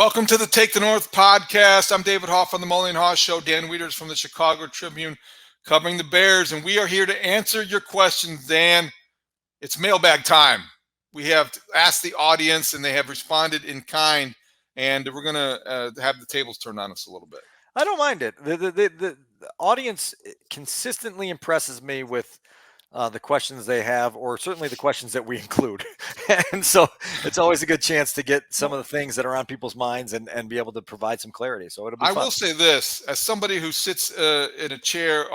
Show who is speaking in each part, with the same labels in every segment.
Speaker 1: Welcome to the Take the North podcast. I'm David Haugh from the Mully and Haugh Show. Dan Wiederer is from the Chicago Tribune covering the Bears, and we are here to answer your questions, Dan. It's mailbag time. We have asked the audience, and they have responded in kind, and we're going to have the tables turned on us a little bit.
Speaker 2: I don't mind it. The audience consistently impresses me with the questions they have, or certainly the questions that we include. And so it's always a good chance to get some of the things that are on people's minds and be able to provide some clarity. So it'll be fun.
Speaker 1: I will say this, as somebody who sits in a chair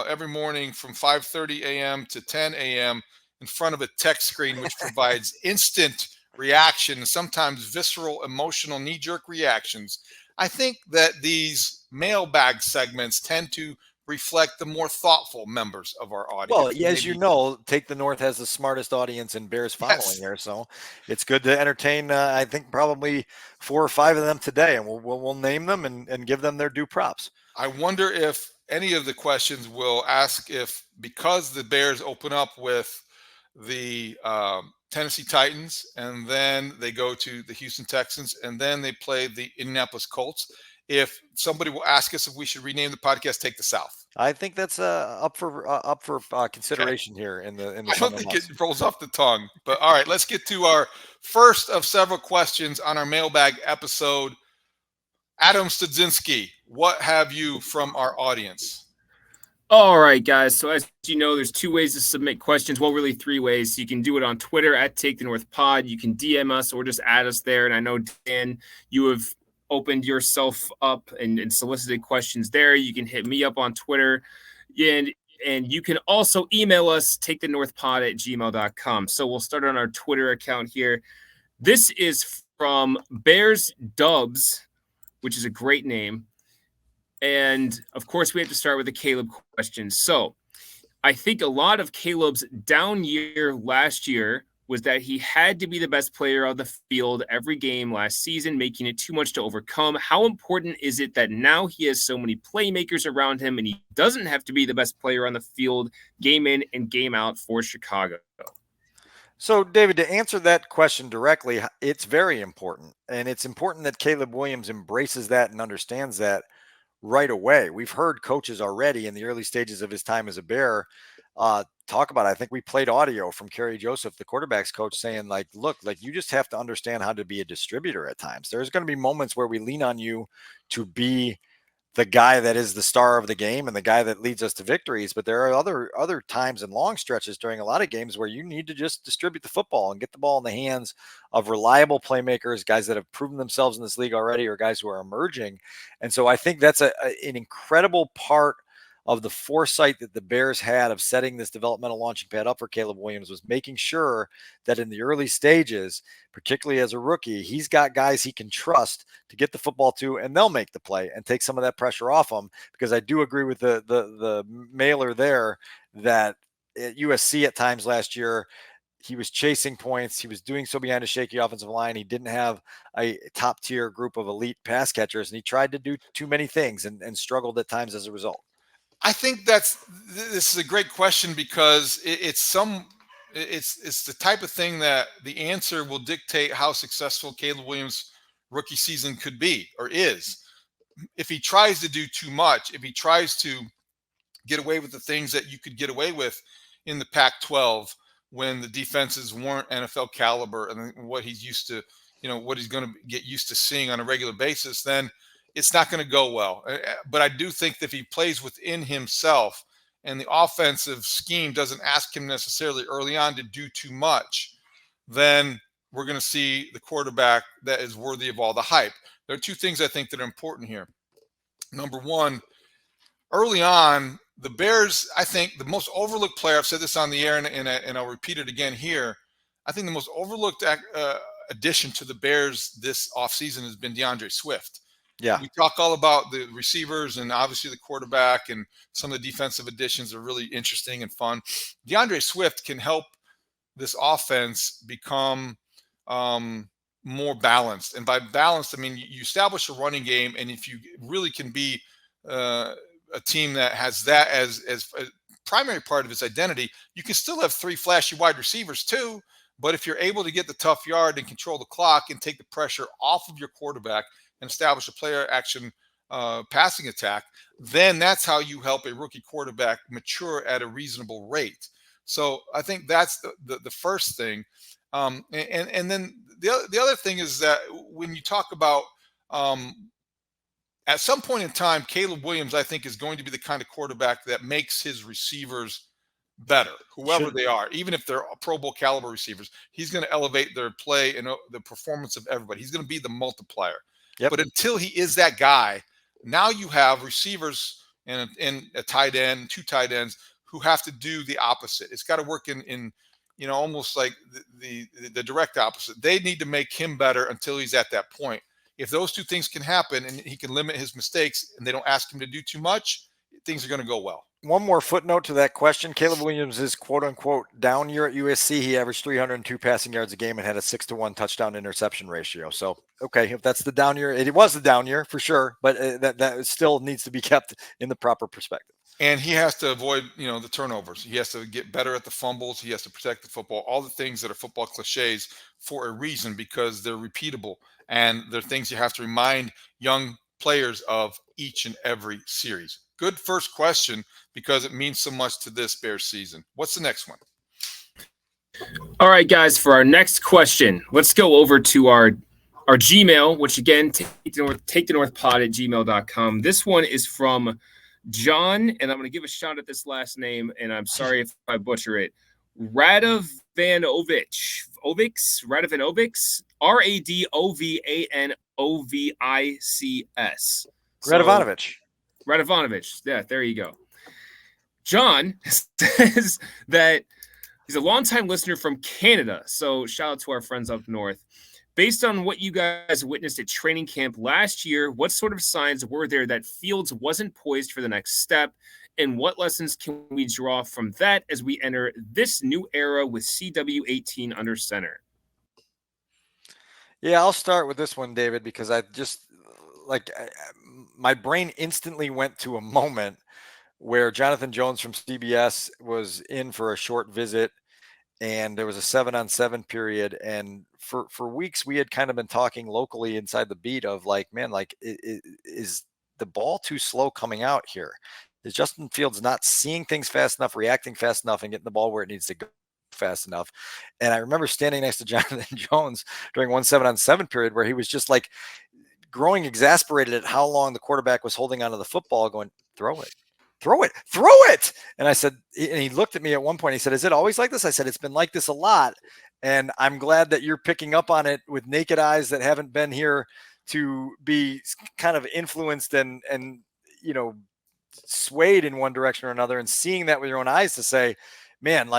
Speaker 1: every morning from 5:30 a.m. to 10 a.m. in front of a text screen, which provides instant reaction, sometimes visceral, emotional, knee-jerk reactions, I think that these mailbag segments tend to reflect the more thoughtful members of our audience.
Speaker 2: Well, as you know, Take the North has the smartest audience in Bears following there, so it's good to entertain. I think probably 4 or 5 of them today, and we'll name them and give them their due props.
Speaker 1: I wonder if any of the questions will ask if, because the Bears open up with the Tennessee Titans, and then they go to the Houston Texans, and then they play the Indianapolis Colts, if somebody will ask us if we should rename the podcast "Take the South."
Speaker 2: I think that's up for consideration here in the.
Speaker 1: I don't think it rolls off the tongue, but all right, let's get to our first of several questions on our mailbag episode. Adam Studzinski, what have you from our audience?
Speaker 3: All right, guys. So as you know, there's 2 ways to submit questions. Well, really 3 ways. So you can do it on Twitter at Take the North Pod. You can DM us or just add us there. And I know, Dan, you have opened yourself up and solicited questions there. You can hit me up on Twitter. And you can also email us, takethenorthpod@gmail.com. So we'll start on our Twitter account here. This is from Bears Dubs, which is a great name. And, of course, we have to start with the Caleb question. So I think a lot of Caleb's down year last year was that he had to be the best player on the field every game last season, making it too much to overcome. How important is it that now he has so many playmakers around him and he doesn't have to be the best player on the field game in and game out for Chicago?
Speaker 2: So, David, to answer that question directly, it's very important. And it's important that Caleb Williams embraces that and understands that right away. We've heard coaches already in the early stages of his time as a Bear talk about it. I think we played audio from Kerry Joseph, the quarterback's coach, saying look, you just have to understand how to be a distributor at times. There's going to be moments where we lean on you to be the guy that is the star of the game and the guy that leads us to victories. But there are other times and long stretches during a lot of games where you need to just distribute the football and get the ball in the hands of reliable playmakers, guys that have proven themselves in this league already, or guys who are emerging. And so I think that's an incredible part of the foresight that the Bears had of setting this developmental launching pad up for Caleb Williams, was making sure that in the early stages, particularly as a rookie, he's got guys he can trust to get the football to, and they'll make the play and take some of that pressure off him. Because I do agree with the mailer there that at USC at times last year, he was chasing points. He was doing so behind a shaky offensive line. He didn't have a top tier group of elite pass catchers, and he tried to do too many things and struggled at times as a result.
Speaker 1: I think this is a great question, because it's the type of thing that the answer will dictate how successful Caleb Williams' rookie season could be or is. If he tries to do too much, if he tries to get away with the things that you could get away with in the Pac-12 when the defenses weren't NFL caliber and what he's used to, what he's going to get used to seeing on a regular basis, then it's not going to go well. But I do think that if he plays within himself and the offensive scheme doesn't ask him necessarily early on to do too much, then we're going to see the quarterback that is worthy of all the hype. There are 2 things I think that are important here. Number one, early on, the Bears, I think the most overlooked player, I've said this on the air and I'll repeat it again here, I think the most overlooked addition to the Bears this offseason has been DeAndre Swift.
Speaker 2: Yeah,
Speaker 1: we talk all about the receivers and obviously the quarterback, and some of the defensive additions are really interesting and fun. DeAndre Swift can help this offense become more balanced. And by balanced, I mean you establish a running game, and if you really can be a team that has that as a primary part of its identity, you can still have 3 flashy wide receivers too, But if you're able to get the tough yard and control the clock and take the pressure off of your quarterback and establish a player action passing attack, then that's how you help a rookie quarterback mature at a reasonable rate. So I think that's the first thing. And then the other thing is that when you talk about at some point in time, Caleb Williams, I think, is going to be the kind of quarterback that makes his receivers better, whoever they are, even if they're Pro Bowl caliber receivers. He's going to elevate their play and the performance of everybody. He's going to be the multiplier. But until he is that guy, now you have receivers and a tight end, 2 tight ends who have to do the opposite. It's got to work in almost like the direct opposite. They need to make him better until he's at that point. If those 2 things can happen and he can limit his mistakes and they don't ask him to do too much, things are going to go well.
Speaker 2: One more footnote to that question. Caleb Williams is quote unquote down year at USC. He averaged 302 passing yards a game and had a 6-to-1 touchdown interception ratio. So, okay, if that's the down year, it was the down year for sure, but that still needs to be kept in the proper perspective.
Speaker 1: And he has to avoid, the turnovers. He has to get better at the fumbles. He has to protect the football, all the things that are football cliches for a reason, because they're repeatable. And they're things you have to remind young players of each and every series. Good first question, because it means so much to this Bears season. What's the next one?
Speaker 3: All right, guys, for our next question, let's go over to our Gmail, which again, take the North pod at gmail.com. This one is from John, and I'm going to give a shout at this last name, and I'm sorry if I butcher it. Radovanovic, Radovanovics, Radovanovics. Radovanovic. Yeah, there you go. John says that he's a longtime listener from Canada. So shout out to our friends up north. Based on what you guys witnessed at training camp last year, what sort of signs were there that Fields wasn't poised for the next step? And what lessons can we draw from that as we enter this new era with CW18 under center?
Speaker 2: Yeah, I'll start with this one, David, because I just my brain instantly went to a moment where Jonathan Jones from CBS was in for a short visit, and there was a 7-on-7 period. And for weeks, we had kind of been talking locally inside the beat of is the ball too slow coming out here? Is Justin Fields not seeing things fast enough, reacting fast enough, and getting the ball where it needs to go fast enough? And I remember standing next to Jonathan Jones during one 7-on-7 period where he was just growing exasperated at how long the quarterback was holding onto the football, going, throw it. And I said, and he looked at me at one point, he said, is it always like this? I said, it's been like this a lot. And I'm glad that you're picking up on it with naked eyes that haven't been here to be kind of influenced and swayed in one direction or another, and seeing that with your own eyes to say, man,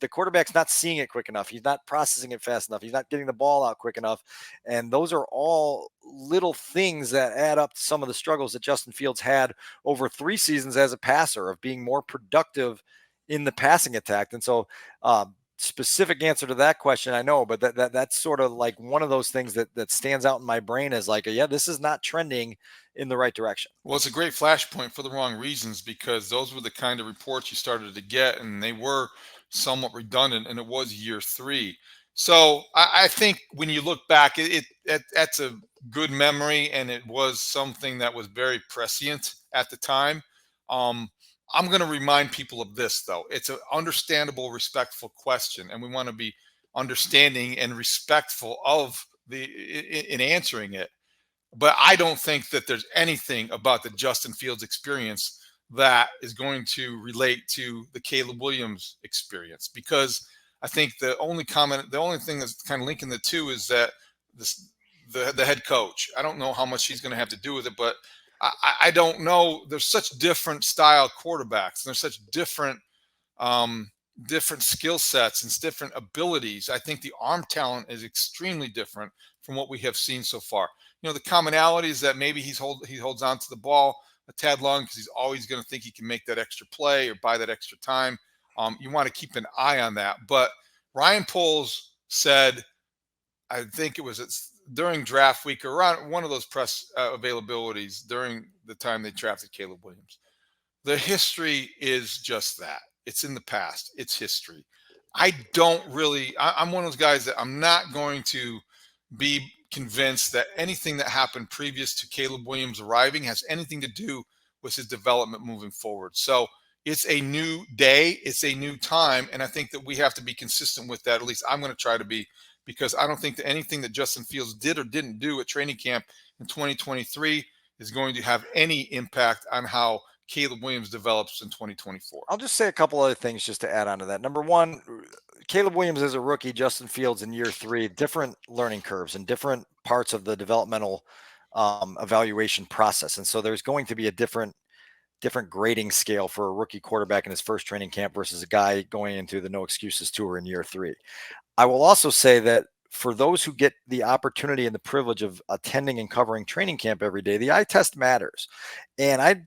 Speaker 2: the quarterback's not seeing it quick enough. He's not processing it fast enough. He's not getting the ball out quick enough. And those are all little things that add up to some of the struggles that Justin Fields had over 3 seasons as a passer, of being more productive in the passing attack. And so specific answer to that question, I know, but that's sort of one of those things that stands out in my brain as this is not trending in the right direction.
Speaker 1: Well, it's a great flashpoint for the wrong reasons, because those were the kind of reports you started to get, and they were somewhat redundant, and it was year 3. So I think when you look back, that's a good memory, and it was something that was very prescient at the time. I'm going to remind people of this, though. It's an understandable, respectful question, and we want to be understanding and respectful of in answering it. But I don't think that there's anything about the Justin Fields experience that is going to relate to the Caleb Williams experience, because I think the only thing that's kind of linking the two is that the head coach. I don't know how much he's going to have to do with it, but I don't know. There's such different style quarterbacks, and there's such different skill sets and different abilities. I think the arm talent is extremely different from what we have seen so far. The commonality is that maybe he holds on to the ball a tad long because he's always going to think he can make that extra play or buy that extra time. You want to keep an eye on that. But Ryan Poles said, I think it was during draft week or around one of those press availabilities during the time they drafted Caleb Williams, the history is just that. It's in the past. It's history. I don't really. I'm one of those guys that I'm not going to be convinced that anything that happened previous to Caleb Williams arriving has anything to do with his development moving forward. So it's a new day, it's a new time, and I think that we have to be consistent with that. At least I'm going to try to be, because I don't think that anything that Justin Fields did or didn't do at training camp in 2023 is going to have any impact on how Caleb Williams develops in 2024.
Speaker 2: I'll just say a couple other things just to add on to that. Number one, Caleb Williams is a rookie, Justin Fields in year 3, different learning curves and different parts of the developmental evaluation process. And so there's going to be a different grading scale for a rookie quarterback in his first training camp versus a guy going into the no excuses tour in year 3. I will also say that for those who get the opportunity and the privilege of attending and covering training camp every day, the eye test matters. And I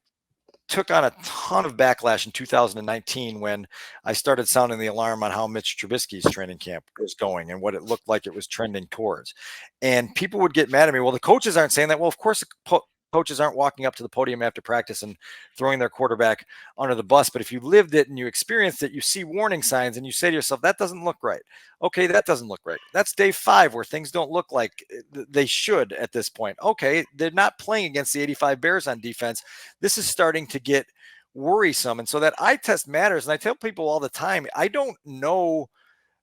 Speaker 2: took on a ton of backlash in 2019 when I started sounding the alarm on how Mitch Trubisky's training camp was going and what it looked like it was trending towards. And people would get mad at me. Well, the coaches aren't saying that. Well, of course, the coaches aren't walking up to the podium after practice and throwing their quarterback under the bus. But if you lived it and you experienced it, you see warning signs and you say to yourself, that doesn't look right. Okay, that doesn't look right. That's day 5 where things don't look like they should at this point. Okay, they're not playing against the 85 Bears on defense. This is starting to get worrisome. And so that eye test matters. And I tell people all the time, I don't know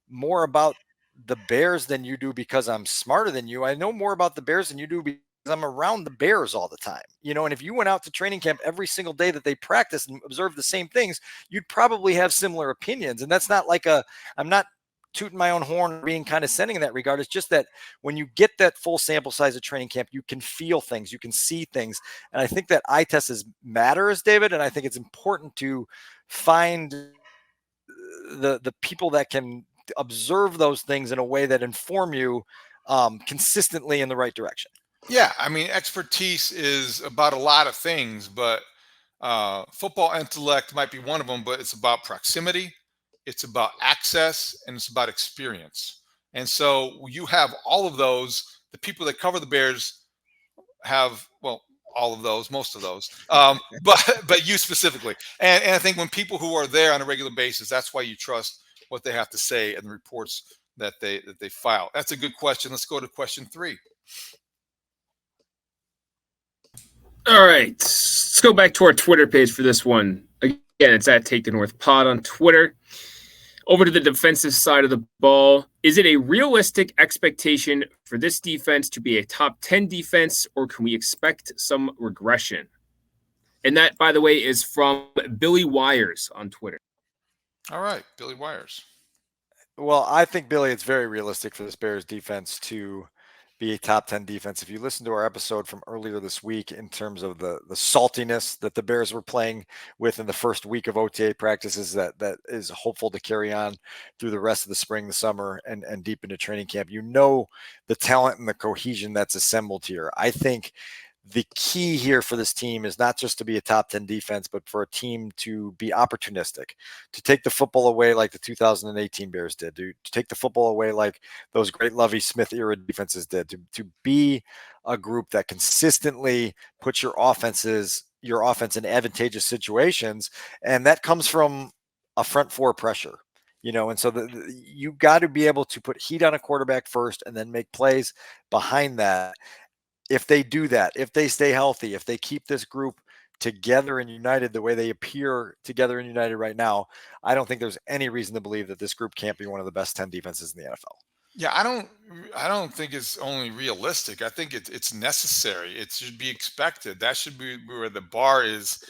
Speaker 2: more about the Bears than you do because I'm smarter than you. I know more about the Bears than you do because I'm around the Bears all the time, and if you went out to training camp every single day that they practice and observe the same things, you'd probably have similar opinions. And that's not like I'm not tooting my own horn or being condescending in that regard. It's just that when you get that full sample size of training camp, you can feel things, you can see things. And I think that eye test matters, David. And I think it's important to find the people that can observe those things in a way that inform you consistently in the right direction.
Speaker 1: Yeah, I mean, expertise is about a lot of things, but football intellect might be one of them, but it's about proximity, it's about access, and it's about experience. And so you have all of those. The people that cover the Bears have, well, all of those, most of those, but you specifically. And I think when people who are there on a regular basis, that's why you trust what they have to say and the reports that they file. That's a good question. Let's go to question 3.
Speaker 3: All right, let's go back to our Twitter page for this one. Again, it's at Take the North Pod on Twitter. Over to the defensive side of the ball. Is it a realistic expectation for this defense to be a top 10 defense, or can we expect some regression? And that, by the way, is from Billy Wires on Twitter.
Speaker 1: All right, Billy Wires.
Speaker 2: Well, I think, Billy, it's very realistic for this Bears defense to be a top 10 defense. If you listen to our episode from earlier this week in terms of the saltiness that the Bears were playing with in the first week of OTA practices, that is hopeful to carry on through the rest of the spring, the summer, and deep into training camp, the talent and the cohesion that's assembled here. I think the key here for this team is not just to be a top 10 defense, but for a team to be opportunistic, to take the football away like the 2018 Bears did, to take the football away like those great Lovie Smith era defenses did, to be a group that consistently puts your offense in advantageous situations. And that comes from a front 4 pressure. And so you got to be able to put heat on a quarterback first and then make plays behind that. If they do that, if they stay healthy, if they keep this group together and united the way they appear together and united right now, I don't think there's any reason to believe that this group can't be one of the best 10 defenses in the NFL.
Speaker 1: Yeah, I don't think it's only realistic. I think it's necessary. It should be expected. That should be where the bar is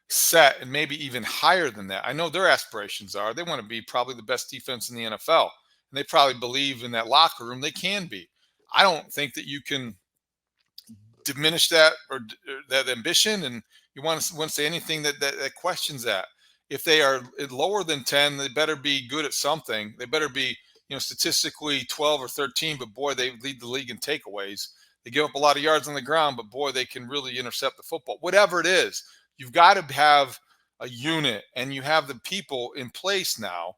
Speaker 1: set, and maybe even higher than that. I know their aspirations are. They want to be probably the best defense in the NFL, and they probably believe in that locker room they can be. I don't think that you can diminish that or that ambition, and you want to say anything that questions that. If they are lower than 10, they better be good at something. They better be, statistically 12 or 13, but boy, they lead the league in takeaways. They give up a lot of yards on the ground, but boy, they can really intercept the football. Whatever it is, you've got to have a unit, and you have the people in place now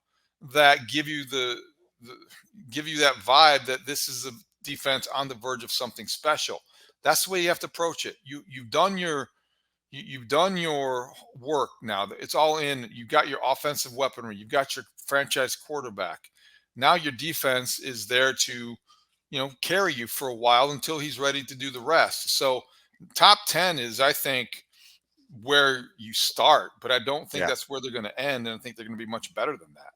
Speaker 1: that give you give you that vibe that this is a defense on the verge of something special. That's the way you have to approach it. You've done your You've done your work now. It's all in. You've got your offensive weaponry. You've got your franchise quarterback. Now your defense is there to, carry you for a while until he's ready to do the rest. So top 10 is, I think, where you start, but I don't think
Speaker 2: Yeah.
Speaker 1: that's where they're going to end. And I think they're going to be much better than that.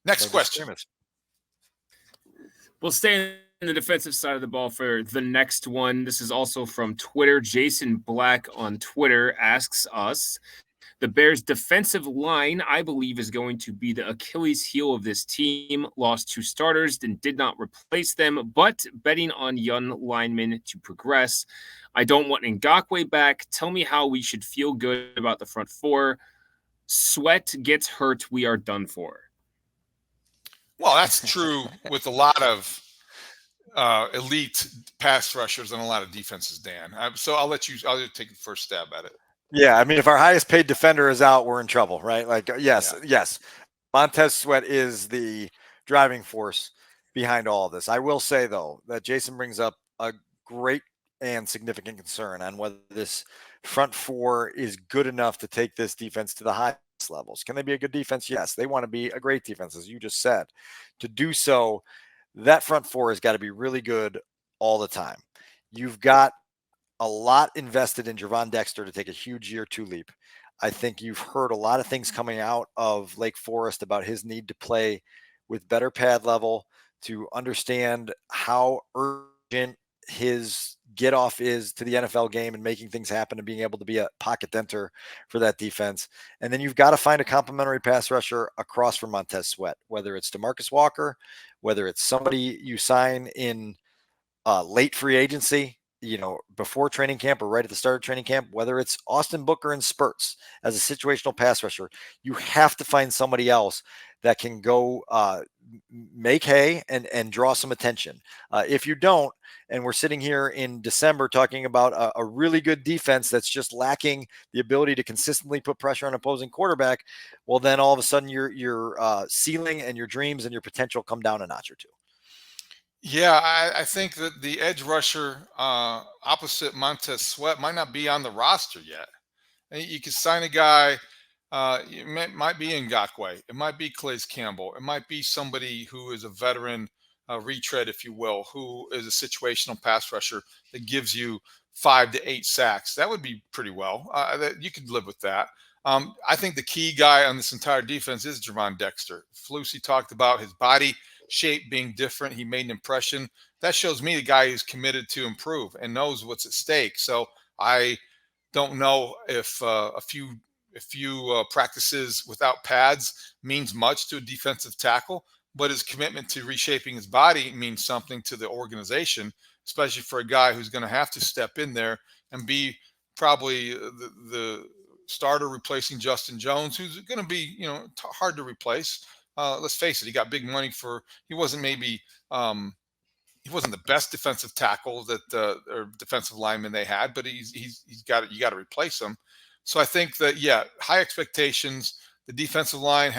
Speaker 1: Next
Speaker 2: No
Speaker 1: question.
Speaker 2: disagreements.
Speaker 3: We'll stay in the defensive side of the ball for the next one. This is also from Twitter. Jason Black on Twitter asks us, the Bears' defensive line, I believe, is going to be the Achilles heel of this team. Lost 2 starters and did not replace them, but betting on young linemen to progress. I don't want Ngakoue back. Tell me how we should feel good about the front 4. Sweat gets hurt, we are done for.
Speaker 1: Well, that's true with a lot of elite pass rushers and a lot of defenses, Dan. So I'll let you take the first stab at it.
Speaker 2: Yeah, I mean, if our highest paid defender is out, we're in trouble, right? Like, yes. Montez Sweat is the driving force behind all of this. I will say, though, that Jason brings up a great and significant concern on whether this front 4 is good enough to take this defense to the highest levels. Can they be a good defense? Yes. They want to be a great defense, as you just said. To do so, that front 4 has got to be really good all the time. You've got a lot invested in Gervon Dexter to take a huge year 2 leap. I think you've heard a lot of things coming out of Lake Forest about his need to play with better pad level, to understand how urgent his get off is to the NFL game and making things happen and being able to be a pocket denter for that defense. And then you've got to find a complementary pass rusher across from Montez Sweat, whether it's DeMarcus Walker, whether it's somebody you sign in late free agency, before training camp or right at the start of training camp, whether it's Austin Booker in spurts as a situational pass rusher, you have to find somebody else that can go make hay and draw some attention. If you don't, and we're sitting here in December talking about a really good defense that's just lacking the ability to consistently put pressure on opposing quarterback, well, then all of a sudden your ceiling and your dreams and your potential come down a notch or 2.
Speaker 1: Yeah, I think that the edge rusher opposite Montez Sweat might not be on the roster yet. You could sign a guy, it might be Ngakoue, it might be Calais Campbell, it might be somebody who is a veteran retread, if you will, who is a situational pass rusher that gives you 5 to 8 sacks. That would be pretty well. You could live with that. I think the key guy on this entire defense is Gervon Dexter. Flusy talked about his body shape being different. He made an impression. That shows me the guy who's committed to improve and knows what's at stake. So I don't know if a few practices without pads means much to a defensive tackle, but his commitment to reshaping his body means something to the organization, especially for a guy who's going to have to step in there and be probably the starter replacing Justin Jones, who's going to be, hard to replace. Let's face it, he got big money he wasn't he wasn't the best defensive tackle or defensive lineman they had, but you got to replace him. So I think that, high expectations. The defensive line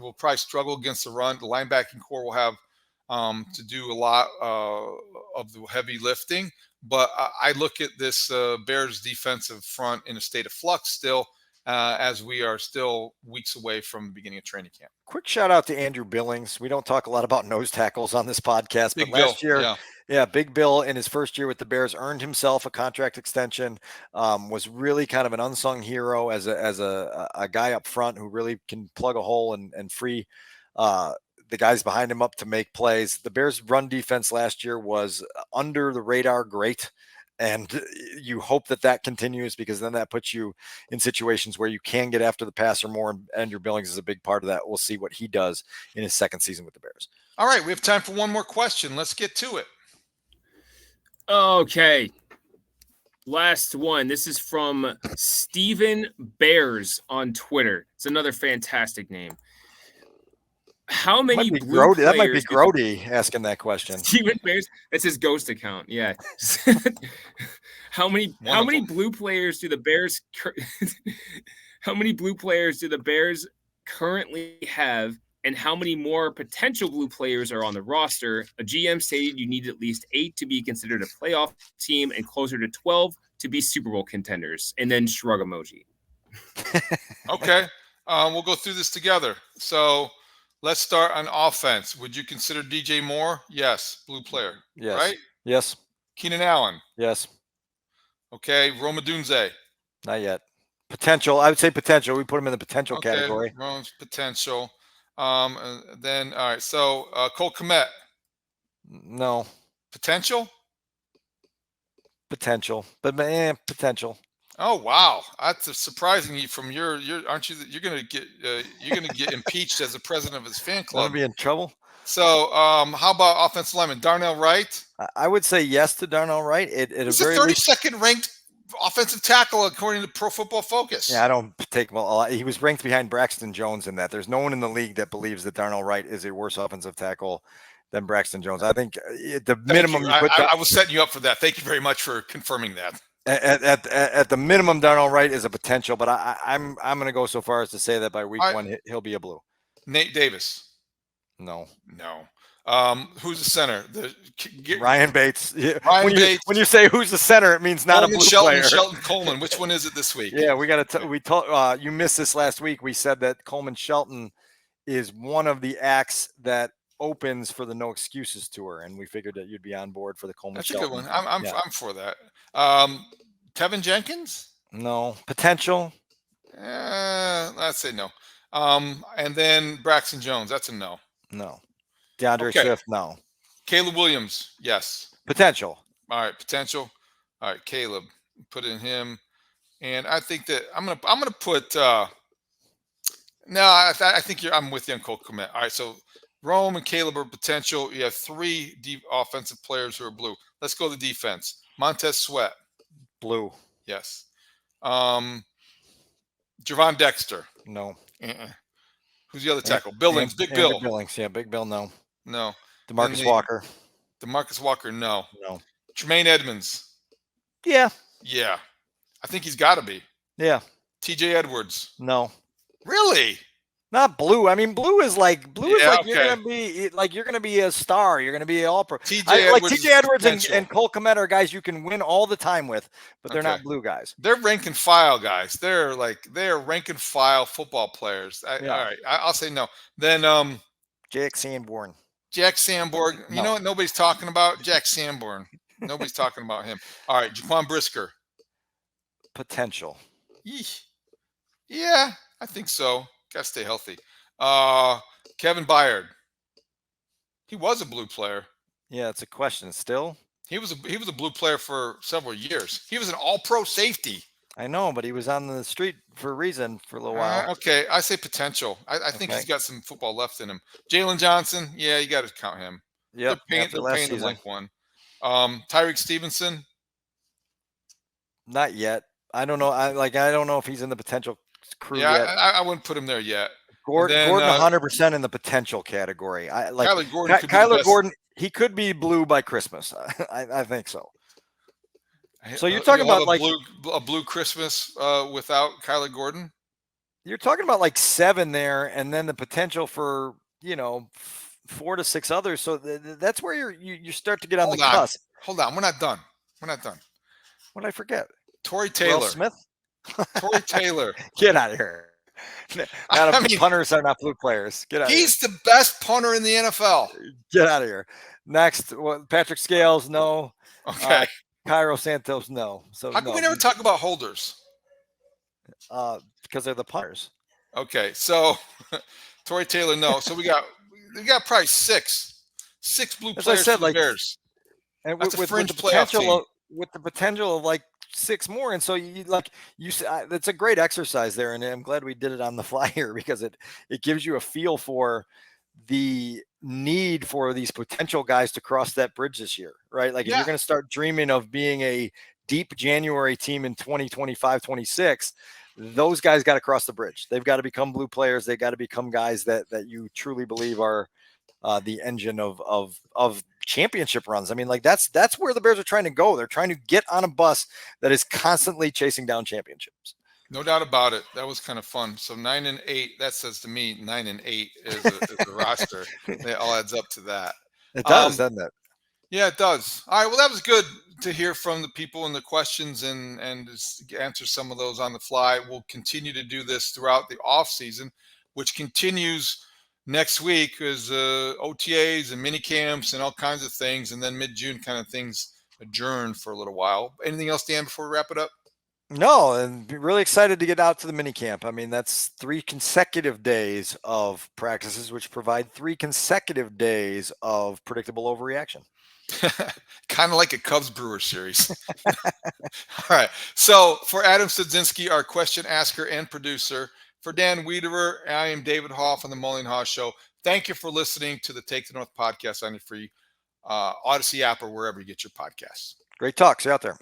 Speaker 1: will probably struggle against the run. The linebacking core will have to do a lot of the heavy lifting. But I look at this Bears defensive front in a state of flux still, as we are still weeks away from the beginning of training camp.
Speaker 2: Quick shout out to Andrew Billings. We don't talk a lot about nose tackles on this podcast,
Speaker 1: Big
Speaker 2: but last
Speaker 1: Bill,
Speaker 2: year, Big Bill in his first year with the Bears earned himself a contract extension, was really kind of an unsung hero as a guy up front who really can plug a hole and free the guys behind him up to make plays. The Bears run defense last year was under the radar great. And you hope that continues, because then that puts you in situations where you can get after the passer more. And Andrew Billings is a big part of that. We'll see what he does in his second season with the Bears.
Speaker 1: All right. We have time for one more question. Let's get to it.
Speaker 3: Okay. Last one. This is from Steven Bears on Twitter. It's another fantastic name. How many blue players?
Speaker 2: That might be Grody asking that question.
Speaker 3: Steven Bears. That's his ghost account. Yeah. How many blue players do the Bears? How many blue players do the Bears currently have, and how many more potential blue players are on the roster? A GM stated you need at least 8 to be considered a playoff team, and closer to 12 to be Super Bowl contenders, and then shrug emoji.
Speaker 1: Okay. We'll go through this together. So let's start on offense. Would you consider DJ Moore? Yes. Blue player.
Speaker 2: Yes.
Speaker 1: Right?
Speaker 2: Yes.
Speaker 1: Keenan Allen.
Speaker 2: Yes.
Speaker 1: Okay. Roma Dunze.
Speaker 2: Not yet. Potential. I would say potential. We put him in the potential category.
Speaker 1: Rome's potential. And then, all right. So Cole Kmet.
Speaker 2: No.
Speaker 1: Potential?
Speaker 2: Potential. But potential.
Speaker 1: Oh wow, that's surprising you from your aren't you? You're gonna get impeached as the president of his fan club.
Speaker 2: Gonna be in trouble.
Speaker 1: So how about offensive lineman Darnell Wright?
Speaker 2: I would say yes to Darnell Wright.
Speaker 1: He's the 32nd ranked offensive tackle according to Pro Football Focus.
Speaker 2: Yeah, I don't take well. He was ranked behind Braxton Jones in that. There's no one in the league that believes that Darnell Wright is a worse offensive tackle than Braxton Jones. I think the minimum.
Speaker 1: I was setting you up for that. Thank you very much for confirming that.
Speaker 2: At the minimum, Darnell Wright is a potential, but I'm going to go so far as to say that by week one he'll be a blue.
Speaker 1: Nate Davis.
Speaker 2: No.
Speaker 1: Who's the center?
Speaker 2: Ryan Bates.
Speaker 1: Ryan Bates.
Speaker 2: When you say who's the center, it means not
Speaker 1: Coleman,
Speaker 2: a blue player.
Speaker 1: Shelton Coleman. Which one is it this week?
Speaker 2: Yeah, we got to. We told you missed this last week. We said that Coleman Shelton is one of the acts that opens for the No Excuses tour, and we figured that you'd be on board for the Coleman.
Speaker 1: That's
Speaker 2: Shelton.
Speaker 1: a good one. I'm for that. Tevin Jenkins?
Speaker 2: No. Potential?
Speaker 1: Let's say no. And then Braxton Jones. That's a no.
Speaker 2: No. DeAndre Swift? No.
Speaker 1: Caleb Williams? Yes.
Speaker 2: Potential.
Speaker 1: All right. Potential. All right. Caleb. Put in him. And I think that I'm gonna put. No, I think I'm with you on Cole Kmet. All right. So Rome and Caleb are potential. You have 3 deep offensive players who are blue. Let's go to the defense. Montez Sweat.
Speaker 2: Blue.
Speaker 1: Yes. Javon Dexter.
Speaker 2: No.
Speaker 1: Who's the other tackle? Billings. Big Bill.
Speaker 2: Billings. Yeah, Big Bill. No.
Speaker 1: No.
Speaker 2: DeMarcus Walker.
Speaker 1: DeMarcus Walker. No.
Speaker 2: No.
Speaker 1: Tremaine Edmonds.
Speaker 2: Yeah.
Speaker 1: Yeah. I think he's got to be.
Speaker 2: Yeah.
Speaker 1: TJ Edwards.
Speaker 2: No.
Speaker 1: Really?
Speaker 2: Not blue. I mean, blue is like
Speaker 1: okay.
Speaker 2: you're gonna be a star. You're gonna be an all-pro.
Speaker 1: TJ
Speaker 2: Edwards and Cole Kmet are guys you can win all the time with, but they're not blue guys.
Speaker 1: They're rank and file guys. They're rank and file football players. All right, I'll say no. Then
Speaker 2: Jack Sanborn.
Speaker 1: You know what nobody's talking about? Jack Sanborn. Nobody's talking about him. All right, Jaquan Brisker.
Speaker 2: Potential.
Speaker 1: Yeah, I think so. Got to stay healthy. Kevin Byard. He was a blue player.
Speaker 2: Yeah, it's a question still.
Speaker 1: He was a blue player for several years. He was an all-pro safety.
Speaker 2: I know, but he was on the street for a reason for a little while.
Speaker 1: Okay, I say potential. I think he's got some football left in him. Jalen Johnson. Yeah, you got to count him.
Speaker 2: Yeah,
Speaker 1: they're paying to link one. Tyreek Stevenson.
Speaker 2: Not yet. I don't know. I don't know if he's in the potential crew
Speaker 1: yet.
Speaker 2: I
Speaker 1: wouldn't put him there yet.
Speaker 2: Gordon 100% in the potential category.
Speaker 1: Kyler
Speaker 2: Gordon. He could be blue by Christmas. I think so. So you're talking about
Speaker 1: a blue Christmas without Kyler Gordon.
Speaker 2: You're talking about 7 there, and then the potential for 4 to 6 others. So that's where you start to get on the cusp.
Speaker 1: Hold on, we're not done. What
Speaker 2: did I forget?
Speaker 1: Tory Taylor.
Speaker 2: Will Smith.
Speaker 1: Tory Taylor.
Speaker 2: Get out of here. Punters are not blue players. Get out.
Speaker 1: He's the best punter in the NFL.
Speaker 2: Get out of here. Next, Patrick Scales, no.
Speaker 1: Okay.
Speaker 2: Cairo Santos, no. So
Speaker 1: how come we never talk about holders?
Speaker 2: Because they're the punters.
Speaker 1: Okay, so Tory Taylor, no. So we got probably six blue players for the Bears.
Speaker 2: And
Speaker 1: that's
Speaker 2: with
Speaker 1: fringe
Speaker 2: the
Speaker 1: playoff team.
Speaker 2: With the potential of 6 more, and so it's a great exercise there, and I'm glad we did it on the fly here because it gives you a feel for the need for these potential guys to cross that bridge this year, right? If you're going to start dreaming of being a deep January team in 2025-26, those guys got to cross the bridge. They've got to become blue players. They got to become guys that you truly believe are the engine of championship runs. I mean, that's where the Bears are trying to go. They're trying to get on a bus that is constantly chasing down championships.
Speaker 1: No doubt about it. That was kind of fun. So 9-8, that says to me 9-8 is a roster. It all adds up to that.
Speaker 2: It does, doesn't it?
Speaker 1: Yeah, it does. All right. Well, that was good to hear from the people and the questions and just answer some of those on the fly. We'll continue to do this throughout the off season, which continues next week as OTAs and mini camps and all kinds of things. And then mid-June kind of things adjourn for a little while. Anything else, Dan, before we wrap it up?
Speaker 2: No, and be really excited to get out to the mini camp. I mean, that's 3 consecutive days of practices, which provide 3 consecutive days of predictable overreaction.
Speaker 1: Kind of like a Cubs Brewer series. All right. So for Adam Studzinski, our question asker and producer, for Dan Wiederer, I am David Haugh on the Mully and Haugh Show. Thank you for listening to the Take the North podcast on your free Odyssey app or wherever you get your podcasts.
Speaker 2: Great talk. See you out there.